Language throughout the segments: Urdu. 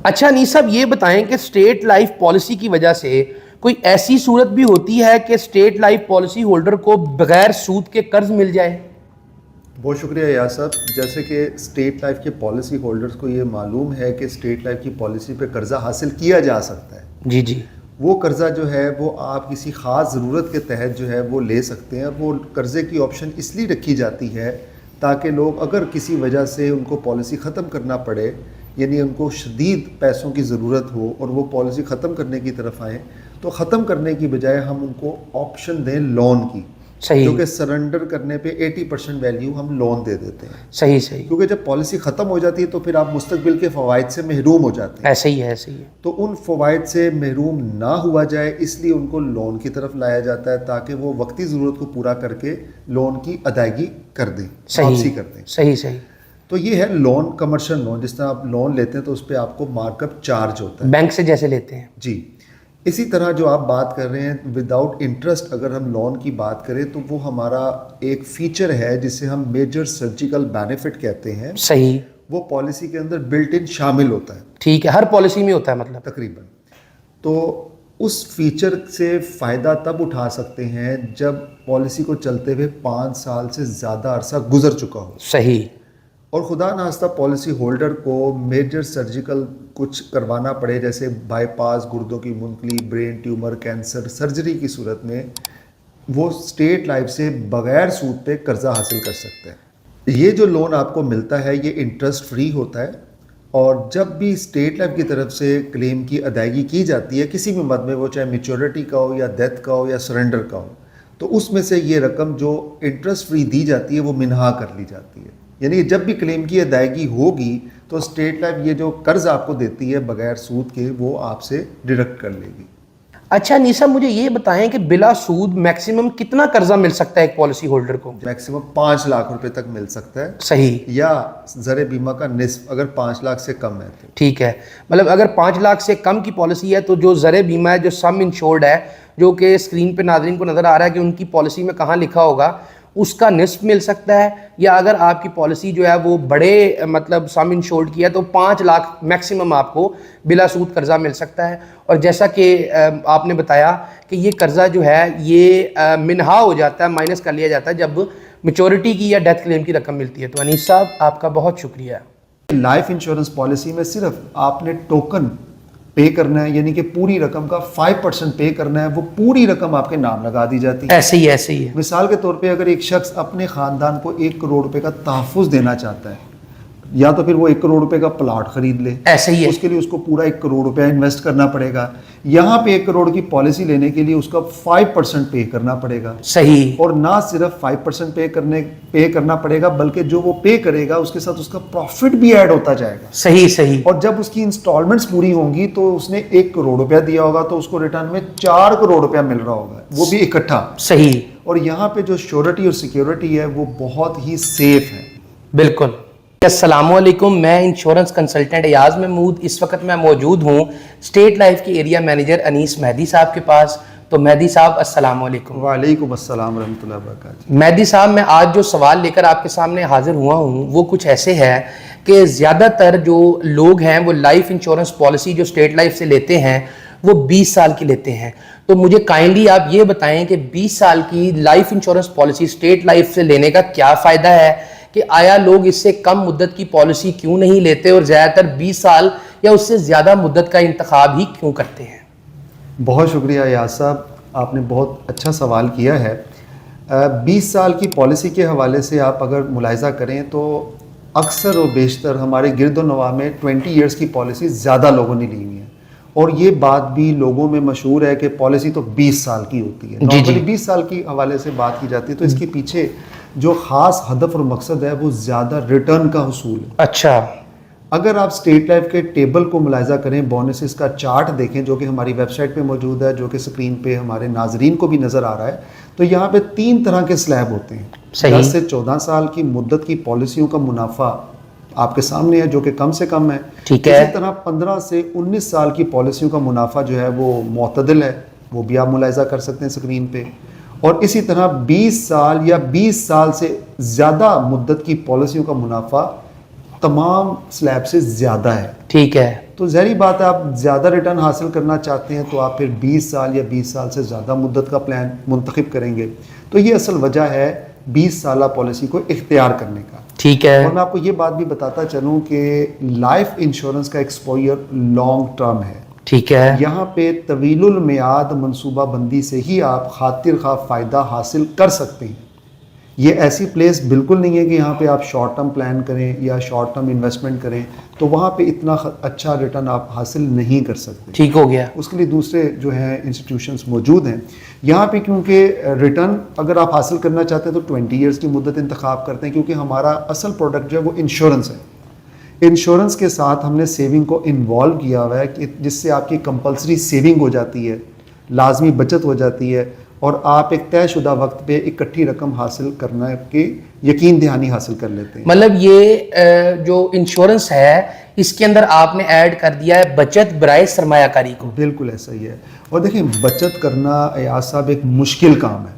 اچھا انیس صاحب یہ بتائیں کہ اسٹیٹ لائف پالیسی کی وجہ سے کوئی ایسی صورت بھی ہوتی ہے کہ اسٹیٹ لائف پالیسی ہولڈر کو بغیر سود کے قرض مل جائے؟ بہت شکریہ یاس صاحب. جیسے کہ اسٹیٹ لائف کے پالیسی ہولڈرز کو یہ معلوم ہے کہ اسٹیٹ لائف کی پالیسی پہ قرضہ حاصل کیا جا سکتا ہے. جی جی. وہ قرضہ جو ہے وہ آپ کسی خاص ضرورت کے تحت جو ہے وہ لے سکتے ہیں. وہ قرضے کی آپشن اس لیے رکھی جاتی ہے تاکہ لوگ اگر کسی وجہ سے ان کو پالیسی ختم کرنا پڑے، یعنی ان کو شدید پیسوں کی ضرورت ہو اور وہ پالیسی ختم کرنے کی طرف آئیں، تو ختم کرنے کی بجائے ہم ان کو آپشن دیں لون کی. صحیح. جو کہ سرنڈر کرنے پہ 80% ویلیو ہم لون دے دیتے ہیں. صحیح صحیح. کیونکہ جب پالیسی ختم ہو جاتی ہے تو پھر آپ مستقبل کے فوائد سے محروم ہو جاتے ہیں. ایسے ہی ہے ایسے ہی ہے. تو ان فوائد سے محروم نہ ہوا جائے اس لیے ان کو لون کی طرف لایا جاتا ہے تاکہ وہ وقتی ضرورت کو پورا کر کے لون کی ادائیگی کر دیں، واپسی کر دیں. صحیح صحیح. تو یہ ہے لون، کمرشل لون. جس طرح آپ لون لیتے ہیں تو اس پہ آپ کو مارک اپ چارج ہوتا ہے، بینک سے جیسے لیتے ہیں. جی. اسی طرح جو آپ بات کر رہے ہیں وداؤٹ انٹرسٹ، اگر ہم لون کی بات کریں تو وہ ہمارا ایک فیچر ہے جسے ہم میجر سرجیکل بینیفٹ کہتے ہیں. صحیح. وہ پالیسی کے اندر بلٹ ان شامل ہوتا ہے. ٹھیک ہے، ہر پالیسی میں ہوتا ہے مطلب تقریباً. تو اس فیچر سے فائدہ تب اٹھا سکتے ہیں جب پالیسی کو چلتے ہوئے 5 سال سے زیادہ عرصہ گزر چکا ہو. صحیح. اور خدا نخواستہ پالیسی ہولڈر کو میجر سرجیکل کچھ کروانا پڑے، جیسے بائی پاس، گردوں کی منتقلی، برین ٹیومر، کینسر، سرجری کی صورت میں وہ اسٹیٹ لائف سے بغیر سود پہ قرضہ حاصل کر سکتا ہے. یہ جو لون آپ کو ملتا ہے یہ انٹرسٹ فری ہوتا ہے، اور جب بھی اسٹیٹ لائف کی طرف سے کلیم کی ادائیگی کی جاتی ہے کسی بھی مد میں، وہ چاہے میچورٹی کا ہو یا ڈیتھ کا ہو یا سرنڈر کا ہو، تو اس میں سے یہ رقم جو انٹرسٹ فری دی جاتی ہے وہ منہا کر لی جاتی ہے. یعنی جب بھی کلیم کی ادائیگی ہوگی تو اسٹیٹ لائف یہ جو قرض آپ کو دیتی ہے بغیر سود کے وہ آپ سے ڈیڈکٹ کر لے گی. اچھا نیسا مجھے یہ بتائیں کہ بلا سود میکسیمم کتنا قرضہ مل سکتا ہے ایک پالیسی ہولڈر کو؟ میکسیمم 5 لاکھ روپے تک مل سکتا ہے. صحیح. یا زر بیمہ کا نصف اگر 5 لاکھ سے کم ہے تو. ٹھیک ہے، مطلب اگر 5 لاکھ سے کم کی پالیسی ہے تو جو زر بیمہ ہے، جو سم انشورڈ ہے، جو کہ اسکرین پہ ناظرین کو نظر آ رہا ہے کہ ان کی پالیسی میں کہاں لکھا ہوگا، اس کا نصف مل سکتا ہے. یا اگر آپ کی پالیسی جو ہے وہ بڑے مطلب سم انشورڈ کی ہے تو 5 لاکھ میکسیمم آپ کو بلا سود قرضہ مل سکتا ہے. اور جیسا کہ آپ نے بتایا کہ یہ قرضہ جو ہے یہ منہا ہو جاتا ہے، مائنس کر لیا جاتا ہے جب میچورٹی کی یا ڈیتھ کلیم کی رقم ملتی ہے. تو انیس صاحب آپ کا بہت شکریہ. لائف انشورنس پالیسی میں صرف آپ نے ٹوکن پے کرنا ہے، یعنی کہ پوری رقم کا 5% پے کرنا ہے، وہ پوری رقم آپ کے نام لگا دی جاتی ہے. ایسے ہی ایسے ہی ہے. مثال کے طور پہ اگر ایک شخص اپنے خاندان کو 1 کروڑ روپے کا تحفظ دینا چاہتا ہے، یا تو پھر وہ 1 کروڑ روپے کا پلاٹ خرید لے، ایسے ہی ہے. اس کے لیے اس کو پورا 1 کروڑ روپیہ انویسٹ کرنا پڑے گا. یہاں پہ 1 کروڑ کی پالیسی لینے کے لیے اس کا 5% پے کرنا پڑے گا. صحیح. اور نہ صرف 5% پے کرنا پڑے گا بلکہ جو وہ پے کرے گا اس کے ساتھ اس کا پروفٹ بھی ایڈ ہوتا جائے گا. صحیح صحیح. اور جب اس کی انسٹالمنٹس پوری ہوں گی تو اس نے 1 کروڑ روپیہ دیا ہوگا تو اس کو ریٹرن میں 4 کروڑ روپیہ مل رہا ہوگا، وہ بھی اکٹھا. صحیح. اور یہاں پہ جو شیورٹی اور سیکیورٹی ہے وہ بہت ہی سیف ہے. بالکل. السلام علیکم، میں انشورنس کنسلٹنٹ ایاز محمود. اس وقت میں موجود ہوں اسٹیٹ لائف کے ایریا مینیجر انیس مہدی صاحب کے پاس. تو مہدی صاحب السلام علیکم. وعلیکم السلام ورحمۃ اللہ وبرکاتہ. مہدی صاحب میں آج جو سوال لے کر آپ کے سامنے حاضر ہوا ہوں وہ کچھ ایسے ہے کہ زیادہ تر جو لوگ ہیں وہ لائف انشورنس پالیسی جو اسٹیٹ لائف سے لیتے ہیں وہ 20 سال کی لیتے ہیں. تو مجھے کائنڈلی آپ یہ بتائیں کہ 20 سال کی life insurance policy state life سے لینے کا کیا فائدہ ہے، کہ آیا لوگ اس سے کم مدت کی پالیسی کیوں نہیں لیتے اور زیادہ تر 20 سال یا اس سے زیادہ مدت کا انتخاب ہی کیوں کرتے ہیں؟ بہت شکریہ ایاز صاحب، آپ نے بہت اچھا سوال کیا ہے. 20 سال کی پالیسی کے حوالے سے آپ اگر ملاحظہ کریں تو اکثر و بیشتر ہمارے گرد و نواح میں 20 ایئرس کی پالیسی زیادہ لوگوں نے لی ہوئی ہیں. اور یہ بات بھی لوگوں میں مشہور ہے کہ پالیسی تو 20 سال کی ہوتی ہے. نارملی 20 سال کی حوالے سے بات کی جاتی ہے تو اس کے پیچھے جو خاص ہدف اور مقصد ہے وہ زیادہ ریٹرن کا حصول ہے. اچھا. اگر آپ اسٹیٹ لائف کے ٹیبل کو ملاحظہ کریں، بونسز کا چارٹ دیکھیں جو کہ ہماری ویب سائٹ پہ موجود ہے، جو کہ اسکرین پہ ہمارے ناظرین کو بھی نظر آ رہا ہے، تو یہاں پہ 3 طرح کے سلیب ہوتے ہیں. 10 سے 14 سال کی مدت کی پالیسیوں کا منافع آپ کے سامنے ہے جو کہ کم سے کم ہے. ٹھیک ہے. اسی طرح 15 سے 19 سال کی پالیسیوں کا منافع جو ہے وہ معتدل ہے، وہ بھی آپ ملاحظہ کر سکتے ہیں اسکرین پہ. اور اسی طرح 20 سال یا 20 سال سے زیادہ مدت کی پالیسیوں کا منافع تمام سلیب سے زیادہ ہے. ٹھیک ہے. تو ظاہری بات ہے آپ زیادہ ریٹرن حاصل کرنا چاہتے ہیں تو آپ پھر 20 سال یا 20 سال سے زیادہ مدت کا پلان منتخب کریں گے. تو یہ اصل وجہ ہے 20 سالہ پالیسی کو اختیار کرنے کا. ٹھیک ہے. اور میں آپ کو یہ بات بھی بتاتا چلوں کہ لائف انشورنس کا ایکسپوئر لانگ ٹرم ہے. ٹھیک ہے. یہاں پہ طویل المیعاد منصوبہ بندی سے ہی آپ خاطر خواہ فائدہ حاصل کر سکتے ہیں. یہ ایسی پلیس بالکل نہیں ہے کہ یہاں پہ آپ شارٹ ٹرم پلان کریں یا شارٹ ٹرم انویسٹمنٹ کریں تو وہاں پہ اتنا اچھا ریٹرن آپ حاصل نہیں کر سکتے. ٹھیک ہو گیا. اس کے لیے دوسرے جو ہیں انسٹیٹیوشنس موجود ہیں یہاں پہ, کیونکہ ریٹرن اگر آپ حاصل کرنا چاہتے ہیں تو 20 ایئرس کی مدت انتخاب کرتے ہیں, کیونکہ ہمارا اصل پروڈکٹ جو ہے وہ انشورنس ہے. انشورنس کے ساتھ ہم نے سیونگ کو انوالو کیا ہوا ہے کہ جس سے آپ کی کمپلسری سیونگ ہو جاتی ہے, لازمی بچت ہو جاتی ہے, اور آپ ایک طے شدہ وقت پہ اکٹھی رقم حاصل کرنا کے یقین دہانی حاصل کر لیتے ہیں. مطلب یہ جو انشورنس ہے اس کے اندر آپ نے ایڈ کر دیا ہے بچت برائے سرمایہ کاری کو. بالکل ایسا ہی ہے. اور دیکھیں بچت کرنا ایاز صاحب ایک مشکل کام ہے.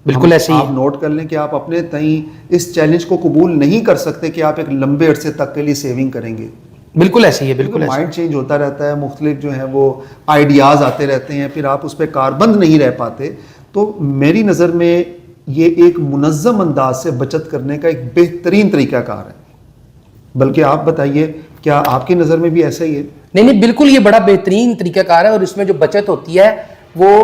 بالکل ایسے ہی. آپ نوٹ کر لیں کہ آپ اپنے تئیں اس چیلنج کو قبول نہیں کر سکتے کہ آپ ایک لمبے عرصے تک کے لیے سیونگ کریں گے. بالکل ایسے ہی ہے. بالکل مائنڈ چینج ہوتا رہتا ہے, مختلف جو ہیں وہ آئیڈیاز آتے رہتے ہیں, پھر آپ اس پہ کاربند نہیں رہ پاتے. تو میری نظر میں یہ ایک منظم انداز سے بچت کرنے کا ایک بہترین طریقہ کار ہے. بلکہ آپ بتائیے کیا آپ کی نظر میں بھی ایسا ہی ہے؟ نہیں, بالکل یہ بڑا بہترین طریقہ کار ہے, اور اس میں جو بچت ہوتی ہے وہ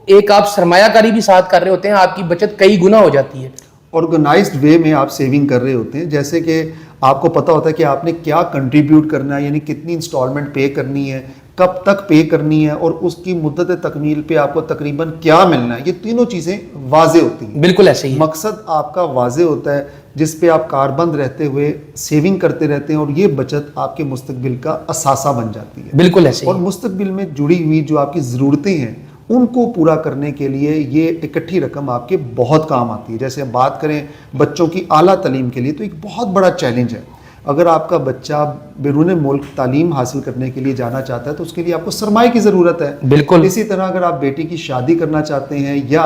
ایک آپ سرمایہ کاری بھی ساتھ کر رہے ہوتے ہیں, آپ کی بچت کئی گنا ہو جاتی ہے. آرگنائزڈ وے میں آپ سیونگ کر رہے ہوتے ہیں, جیسے کہ آپ کو پتہ ہوتا ہے کہ آپ نے کیا کنٹریبیوٹ کرنا ہے, یعنی کتنی انسٹالمنٹ پے کرنی ہے, کب تک پے کرنی ہے, اور اس کی مدت تکمیل پہ آپ کو تقریباً کیا ملنا ہے. یہ تینوں چیزیں واضح ہوتی ہیں. بالکل ایسے ہی. مقصد آپ کا واضح ہوتا ہے جس پہ آپ کاربند رہتے ہوئے سیونگ کرتے رہتے ہیں, اور یہ بچت آپ کے مستقبل کا اثاثہ بن جاتی ہے. بالکل ایسے ہی. اور مستقبل میں جڑی ہوئی جو آپ کی ضرورتیں ہیں ان کو پورا کرنے کے لیے یہ اکٹھی رقم آپ کے بہت کام آتی ہے. جیسے بات کریں بچوں کی اعلیٰ تعلیم کے لیے تو ایک بہت بڑا چیلنج ہے. اگر آپ کا بچہ بیرون ملک تعلیم حاصل کرنے کے لیے جانا چاہتا ہے تو اس کے لیے آپ کو سرمایہ کی ضرورت ہے. بالکل. اسی طرح اگر آپ بیٹی کی شادی کرنا چاہتے ہیں یا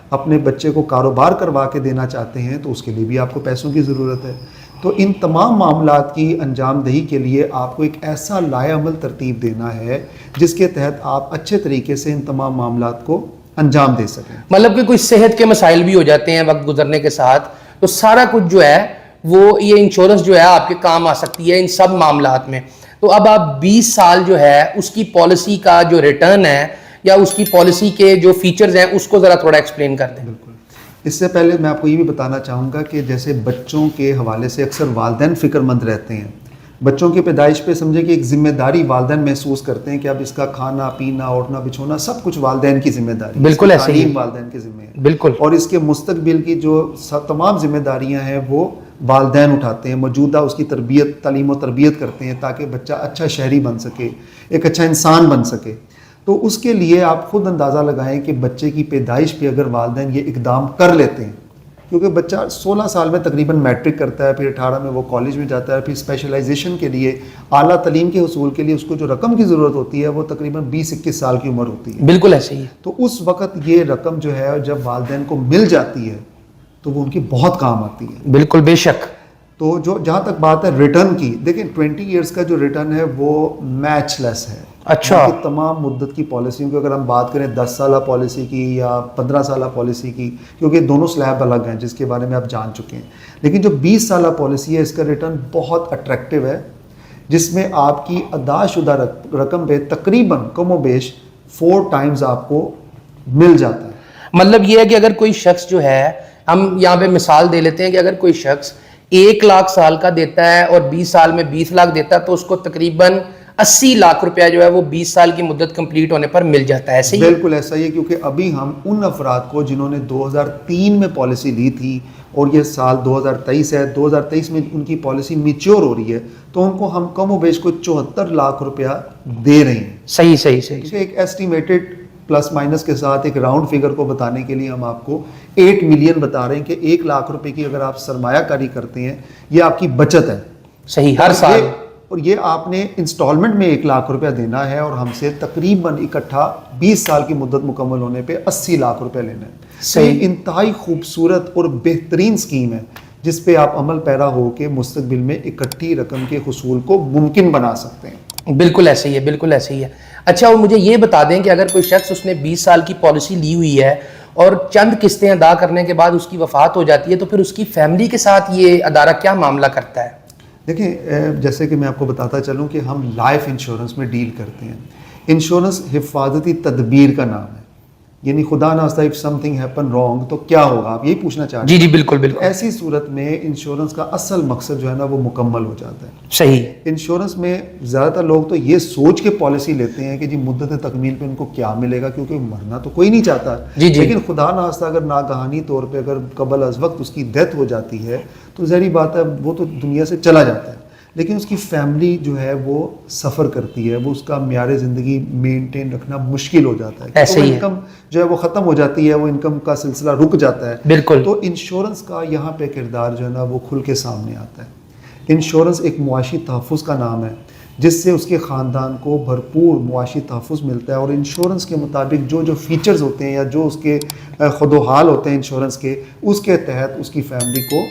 اپنے بچے کو کاروبار کروا کے دینا چاہتے ہیں تو اس کے لیے بھی آپ کو پیسوں کی ضرورت ہے. تو ان تمام معاملات کی انجام دہی کے لیے آپ کو ایک ایسا لائے عمل ترتیب دینا ہے جس کے تحت آپ اچھے طریقے سے ان تمام معاملات کو انجام دے سکیں. مطلب کہ کوئی صحت کے مسائل بھی ہو جاتے ہیں وقت گزرنے کے ساتھ, تو سارا کچھ جو ہے وہ یہ انشورنس جو ہے آپ کے کام آ سکتی ہے ان سب معاملات میں. تو اب آپ 20 سال جو ہے اس کی پالیسی کا جو ریٹرن ہے یا اس کی پالیسی کے جو فیچرز ہیں اس کو ذرا تھوڑا ایکسپلین کر دیں. بالکل. اس سے پہلے میں آپ کو یہ بھی بتانا چاہوں گا کہ جیسے بچوں کے حوالے سے اکثر والدین فکر مند رہتے ہیں. بچوں کی پیدائش پہ سمجھے کہ ایک ذمہ داری والدین محسوس کرتے ہیں کہ اب اس کا کھانا پینا اوڑھنا بچھونا سب کچھ والدین کی ذمہ داری. بالکل ایسے ہی. والدین کی ذمہ ہے. بالکل. اور اس کے مستقبل کی جو تمام ذمہ داریاں ہیں وہ والدین اٹھاتے ہیں. موجودہ اس کی تربیت تعلیم و تربیت کرتے ہیں تاکہ بچہ اچھا شہری بن سکے, ایک اچھا انسان بن سکے. تو اس کے لیے آپ خود اندازہ لگائیں کہ بچے کی پیدائش پہ اگر والدین یہ اقدام کر لیتے ہیں, کیونکہ بچہ 16 سال میں تقریباً میٹرک کرتا ہے, پھر 18 میں وہ کالج میں جاتا ہے, پھر اسپیشلائزیشن کے لیے اعلیٰ تعلیم کے حصول کے لیے اس کو جو رقم کی ضرورت ہوتی ہے وہ تقریباً 20-21 سال کی عمر ہوتی ہے. بالکل ایسے ہی. تو اس وقت یہ رقم جو ہے جب والدین کو مل جاتی ہے تو وہ ان کی بہت کام آتی ہے. بالکل بے شک. تو جو جہاں تک بات ہے ریٹرن کی, دیکھیں 20 ایئرس کا جو ریٹرن ہے وہ میچ لیس ہے. اچھا. تمام مدت کی پالیسیوں کی اگر ہم بات کریں 10 سالہ پالیسی کی یا 15 سالہ پالیسی کی, کیونکہ دونوں سلیب الگ ہیں جس کے بارے میں آپ جان چکے ہیں, لیکن جو 20 سالہ پالیسی ہے اس کا ریٹرن بہت اٹریکٹیو ہے جس میں آپ کی ادا شدہ رقم پہ تقریباً کم و بیش 4 ٹائمز آپ کو مل جاتا ہے. مطلب یہ ہے کہ اگر کوئی شخص جو ہے, ہم یہاں پہ مثال دے لیتے ہیں کہ اگر کوئی شخص 1 لاکھ سال کا دیتا ہے اور 20 سال میں 20 لاکھ دیتا ہے تو اس کو تقریباً 80 لاکھ روپیہ جو ہے وہ 20 سال کی مدت کمپلیٹ ہونے پر مل جاتا ہے. ایسے ہی. بالکل ایسا ہی ہے, کیونکہ ابھی ہم ان افراد کو جنہوں نے 2003 میں پالیسی لی تھی اور یہ سال 2023 ہے, 2023 میں ان کی پالیسی میچور ہو رہی ہے, تو ان کو ہم کم و بیش کو 74 لاکھ روپیہ دے رہے ہیں. صحیح صحیح صحیح. کیونکہ ایک ایسٹیمیٹڈ پلس مائنس کے ساتھ ایک راؤنڈ فگر کو بتانے کے لیے ہم آپ کو 8 ملین بتا رہے ہیں کہ 1 لاکھ روپے کی اگر آپ سرمایہ کاری کرتے ہیں یہ آپ کی بچت ہے. صحیح. ہر سال. اور یہ آپ نے انسٹالمنٹ میں 1 لاکھ روپیہ دینا ہے اور ہم سے تقریباً اکٹھا 20 سال کی مدت مکمل ہونے پہ 80 لاکھ روپیہ لینا ہے. صحیح. انتہائی خوبصورت اور بہترین سکیم ہے جس پہ آپ عمل پیرا ہو کے مستقبل میں اکٹھی رقم کے حصول کو ممکن بنا سکتے ہیں. بالکل ایسے ہی ہے، بالکل ایسے ہی ہے. اچھا، اور مجھے یہ بتا دیں کہ اگر کوئی شخص اس نے 20 سال کی پالیسی لی ہوئی ہے اور چند قسطیں ادا کرنے کے بعد اس کی وفات ہو جاتی ہے، تو پھر اس کی فیملی کے ساتھ یہ ادارہ کیا معاملہ کرتا ہے؟ دیکھیں، جیسے کہ میں آپ کو بتاتا چلوں کہ ہم لائف انشورنس میں ڈیل کرتے ہیں. انشورنس حفاظتی تدبیر کا نام ہے، یعنی خدا ناخواستہ if something happen wrong تو کیا ہوگا، آپ یہی پوچھنا چاہتے ہیں. جی بالکل بالکل. ایسی صورت میں انشورنس کا اصل مقصد جو ہے نا وہ مکمل ہو جاتا ہے. صحیح. انشورنس میں زیادہ تر لوگ تو یہ سوچ کے پالیسی لیتے ہیں کہ جی مدت تکمیل پہ ان کو کیا ملے گا، کیونکہ مرنا تو کوئی نہیں چاہتا. لیکن خدا ناخواستہ اگر ناگہانی طور پہ اگر قبل از وقت اس کی ڈیتھ ہو جاتی ہے تو ظاہری بات ہے وہ تو دنیا سے چلا جاتا ہے، لیکن اس کی فیملی جو ہے وہ سفر کرتی ہے، وہ اس کا معیار زندگی مینٹین رکھنا مشکل ہو جاتا ہے. ایسے ہی انکم جو ہے وہ ختم ہو جاتی ہے، وہ انکم کا سلسلہ رک جاتا ہے. بالکل. تو انشورنس کا یہاں پہ کردار جو ہے نا وہ کھل کے سامنے آتا ہے. انشورنس ایک معاشی تحفظ کا نام ہے جس سے اس کے خاندان کو بھرپور معاشی تحفظ ملتا ہے، اور انشورنس کے مطابق جو فیچرز ہوتے ہیں یا جو اس کے خد و حال ہوتے ہیں انشورنس کے، اس کے تحت اس کی فیملی کو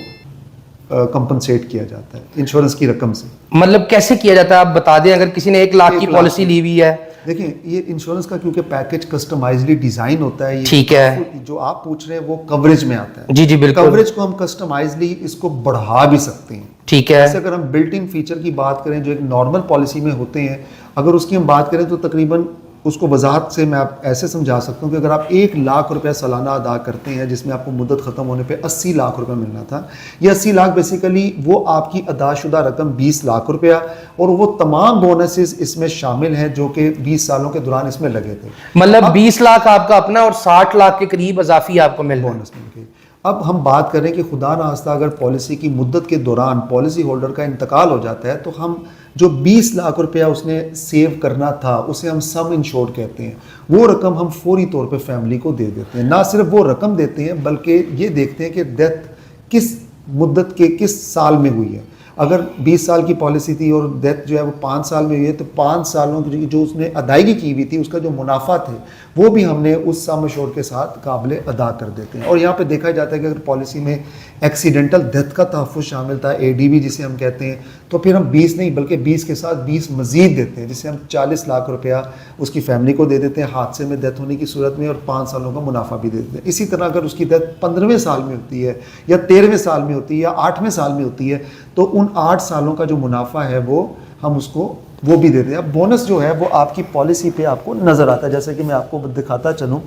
کمپنسیٹ کیا جاتا ہے انشورنس کی رقم سے. مطلب کیسے کیا جاتا ہے آپ بتا دیں، اگر کسی نے 1 لاکھ کی پالیسی لی ہوئی ہے؟ دیکھیں، یہ انشورنس کا کیونکہ پیکج کسٹمائزلی ڈیزائن ہوتا ہے، ٹھیک ہے، جو آپ پوچھ رہے ہیں وہ کوریج میں آتا ہے. جی بالکل. کوریج کو ہم کسٹمائزلی اس کو بڑھا بھی سکتے ہیں. ٹھیک ہے. جیسے اگر ہم بلٹ ان فیچر کی بات کریں جو ایک نارمل پالیسی میں ہوتے ہیں، اگر اس کی ہم بات کریں تو تقریباً اس کو وضاحت سے میں آپ ایسے سمجھا سکتا ہوں کہ اگر آپ 1 لاکھ روپے سالانہ ادا کرتے ہیں جس میں آپ کو مدت ختم ہونے پہ 80 لاکھ روپے ملنا تھا، یہ 80 لاکھ بیسیکلی وہ آپ کی ادا شدہ رقم 20 لاکھ روپیہ اور وہ تمام بونسز اس میں شامل ہیں جو کہ 20 سالوں کے دوران اس میں لگے تھے. مطلب 20 لاکھ آپ کا اپنا اور 60 لاکھ کے قریب اضافی آپ کو مل بونس مل گئی. اب ہم بات کریں کہ خدا ناخواستہ اگر پالیسی کی مدت کے دوران پالیسی ہولڈر کا انتقال ہو جاتا ہے تو ہم جو 20 لاکھ روپیہ اس نے سیو کرنا تھا اسے ہم سم انشورڈ کہتے ہیں. وہ رقم ہم فوری طور پہ فیملی کو دے دیتے ہیں. نہ صرف وہ رقم دیتے ہیں بلکہ یہ دیکھتے ہیں کہ ڈیتھ کس مدت کے کس سال میں ہوئی ہے. اگر 20 سال کی پالیسی تھی اور ڈیتھ جو ہے وہ 5 سال میں ہوئی ہے تو 5 سالوں کی جو اس نے ادائیگی کی ہوئی تھی اس کا جو منافع تھے وہ بھی ہم نے اس سم انشورڈ کے ساتھ قابل ادا کر دیتے ہیں. اور یہاں پہ دیکھا جاتا ہے کہ اگر پالیسی میں ایکسیڈنٹل ڈیتھ کا تحفظ شامل تھا، ADB جسے ہم کہتے ہیں، تو پھر ہم 20 نہیں بلکہ 20 کے ساتھ 20 مزید دیتے ہیں، جسے ہم 40 لاکھ روپیہ اس کی فیملی کو دے دیتے ہیں حادثے میں ڈیتھ ہونے کی صورت میں، اور 5 سالوں کا منافع بھی دے دیتے ہیں. اسی طرح اگر اس کی ڈیتھ 15ویں سال میں ہوتی ہے یا 13ویں سال میں ہوتی ہے یا 8ویں سال میں ہوتی ہے تو ان 8 سالوں کا جو منافع ہے وہ ہم اس کو وہ بھی دیتے ہیں. اب بونس جو ہے وہ آپ کی پالیسی پہ آپ کو نظر آتا ہے. جیسے کہ میں آپ کو دکھاتا چلوں،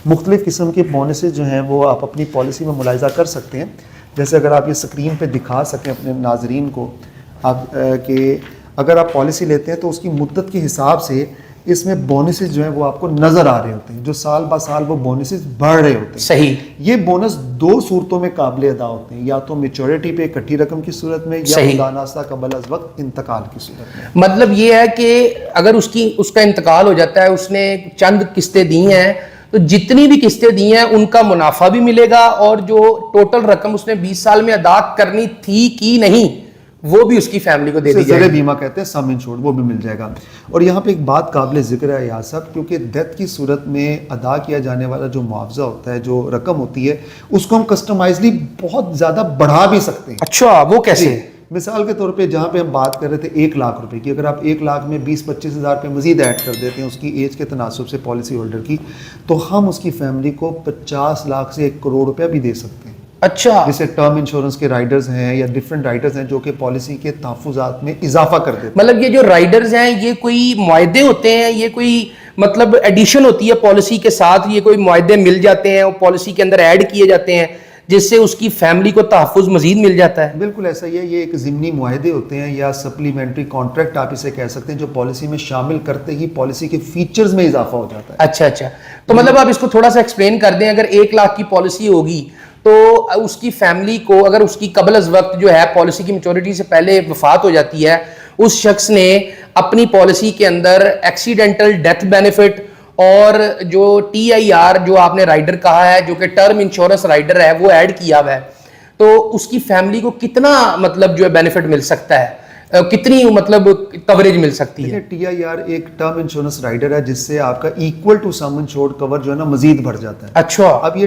مختلف قسم کے بونسز جو ہیں وہ آپ اپنی پالیسی میں ملاحظہ کر سکتے ہیں. جیسے اگر آپ یہ اسکرین پہ دکھا سکیں اپنے ناظرین کو آپ کہ اگر آپ پالیسی لیتے ہیں تو اس کی مدت کے حساب سے اس میں بونسز جو ہیں وہ آپ کو نظر آ رہے ہوتے ہیں، جو سال با سال وہ بونسز بڑھ رہے ہوتے ہیں. صحیح. یہ بونس 2 صورتوں میں قابل ادا ہوتے ہیں، یا تو میچورٹی پہ اکٹھی رقم کی صورت میں یا خدا ناخواستہ قبل از وقت انتقال کی صورت میں. مطلب یہ ہے کہ اگر اس کا انتقال ہو جاتا ہے، اس نے چند قسطیں دی ہیں تو جتنی بھی قسطیں دی ہیں ان کا منافع بھی ملے گا، اور جو ٹوٹل رقم اس نے 20 سال میں ادا کرنی تھی کی نہیں وہ بھی اس کی فیملی کو دے دی جائے گی. زر بیمہ کہتے ہیں، سم انشورڈ، وہ بھی مل جائے گا. اور یہاں پہ ایک بات قابل ذکر ہے یاسر، کیونکہ ڈیتھ کی صورت میں ادا کیا جانے والا جو معاوضہ ہوتا ہے، جو رقم ہوتی ہے، اس کو ہم کسٹمائزلی بہت زیادہ بڑھا بھی سکتے ہیں. اچھا، وہ کیسے؟ مثال کے طور پہ جہاں پہ ہم بات کر رہے تھے 1 لاکھ روپے کی، اگر آپ 1 لاکھ میں 20-25 ہزار روپے مزید ایڈ کر دیتے ہیں اس کی ایج کے تناسب سے پالیسی ہولڈر کی، تو ہم اس کی فیملی کو 50 لاکھ سے 1 کروڑ روپیہ بھی دے سکتے ہیں. اچھا. جیسے ٹرم انشورنس کے رائڈرز ہیں یا ڈیفرنٹ رائڈرز ہیں جو کہ پالیسی کے تحفظات میں اضافہ کر دیتے ہیں. مطلب یہ جو رائڈرز ہیں یہ کوئی معاہدے ہوتے ہیں، یہ کوئی مطلب ایڈیشن ہوتی ہے پالیسی کے ساتھ، یہ کوئی معاہدے مل جاتے ہیں اور پالیسی کے اندر ایڈ کیے جاتے ہیں جس سے اس کی فیملی کو تحفظ مزید مل جاتا ہے؟ بالکل ایسا ہی ہے. یہ ایک ضمنی معاہدے ہوتے ہیں یا سپلیمنٹری کانٹریکٹ آپ اسے کہہ سکتے ہیں، جو پالیسی میں شامل کرتے ہی پالیسی کے فیچرز میں اضافہ ہو جاتا ہے. اچھا. تو مطلب آپ اس کو تھوڑا سا ایکسپلین کر دیں. اگر 1 لاکھ کی پالیسی ہوگی تو اس کی فیملی کو، اگر اس کی قبل از وقت جو ہے پالیسی کی میچورٹی سے پہلے وفات ہو جاتی ہے، اس شخص نے اپنی پالیسی کے اندر ایکسیڈنٹل ڈیتھ بینیفٹ اور جو TIR جو آپ نے رائڈر کہا ہے جو کہ ٹرم انشورنس رائڈر ہے وہ ایڈ کیا ہوا ہے، تو اس کی فیملی کو کتنا مطلب جو ہے بینیفٹ مل سکتا ہے، کتنی مطلب کوریج مل سکتی ہے؟ TIR ایک ٹرم انشورنس رائڈر ہے جس سے آپ کا ایکول ٹو سم انشورڈ کور جو ہے نا مزید بڑھ جاتا ہے. اچھا. اب یہ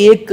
1